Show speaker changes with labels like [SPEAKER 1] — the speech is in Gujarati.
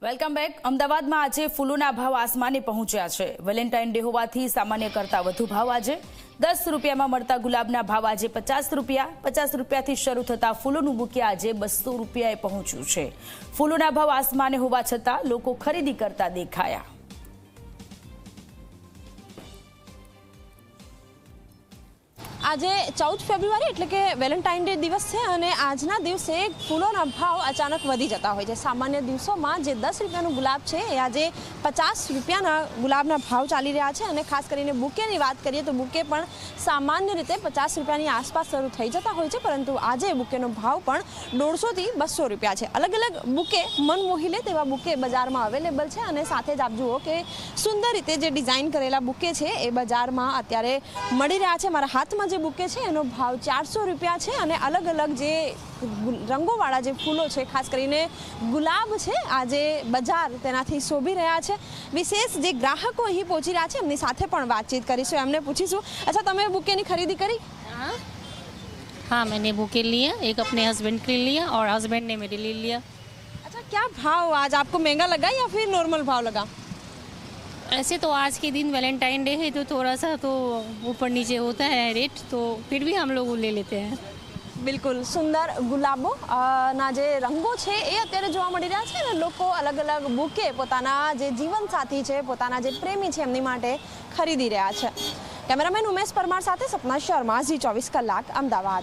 [SPEAKER 1] Welcome back. અમદાવાદમાં આજે ફૂલોના ભાવ આસમાને પહોંચ્યા છે। વેલેન્ટાઇન ડે હોવાથી સામાન્ય કરતાં વધુ ભાવ આજે 10 રૂપિયામાં મળતા ગુલાબના ભાવ આજે 50 રૂપિયા। 50 રૂપિયાથી શરૂ થતા ફૂલોનું બુકે આજે 200 રૂપિયાએ પહોંચ્યું છે। ફૂલોના ભાવ આસમાને હોવા છતાં લોકો ખરીદી કરતા દેખાયા।
[SPEAKER 2] આજે 14 ફેબ્રુઆરી એટલે કે વેલેન્ટાઇન ડે દિવસ છે અને આજના દિવસે ફૂલોના ભાવ અચાનક વધી જતા હોય છે। સામાન્ય દિવસોમાં જે 10 રૂપિયાનું ગુલાબ છે એ આજે 50 રૂપિયાના ગુલાબના ભાવ ચાલી રહ્યા છે અને ખાસ કરીને બુકેની વાત કરીએ તો બુકે પણ સામાન્ય રીતે 50 રૂપિયાની આસપાસ શરૂ થઈ જતા હોય છે, પરંતુ આજે બુકેનો ભાવ પણ 150 થી 200 રૂપિયા છે। અલગ અલગ બુકે મન મોહી લે તેવા બુકે બજારમાં અવેલેબલ છે અને સાથે જ આપ જુઓ કે સુંદર રીતે જે ડિઝાઇન કરેલા બુકે છે એ બજારમાં અત્યારે મળી રહ્યા છે। મારા હાથમાં જે બુકે છે એનો ભાવ 400 રૂપિયા છે અને અલગ અલગ જે રંગોવાળા જે ફૂલો છે, ખાસ કરીને ગુલાબ છે, આજે બજાર તેનાથી શોભી રહ્યા છે। વિશેષ જે ગ્રાહકો અહીં પહોંચી રહ્યા છે એમની સાથે પણ વાતચીત કરીશું, એમને પૂછીશું। अच्छा, તમે બુકેની खरीदी करी?
[SPEAKER 3] हाँ, मैंने बुके लिया, एक अपने हस्बैंड के लिए लिया और हस्बैंड ने मेरे लिए लिया।
[SPEAKER 2] अच्छा, क्या भाव आज आपको महंगा लगा या फिर नॉर्मल भाव लगा?
[SPEAKER 3] ऐसे तो आज के दिन वैलेंटाइन डे है तो थोड़ा सा तो ऊपर नीचे होता है रेट, तो फिर भी हम लोग ले लेते हैं।
[SPEAKER 2] બિલકુલ સુંદર ગુલાબો ના જે રંગો છે એ અત્યારે જોવા મળી રહ્યા છે અને લોકો અલગ અલગ બુકે પોતાના જે જીવનસાથી છે, પોતાના જે પ્રેમી છે એમની માટે ખરીદી રહ્યા છે। કેમેરામેન ઉમેશ પરમાર સાથે સપના શર્મા, ઝી 24 કલાક, અમદાવાદ।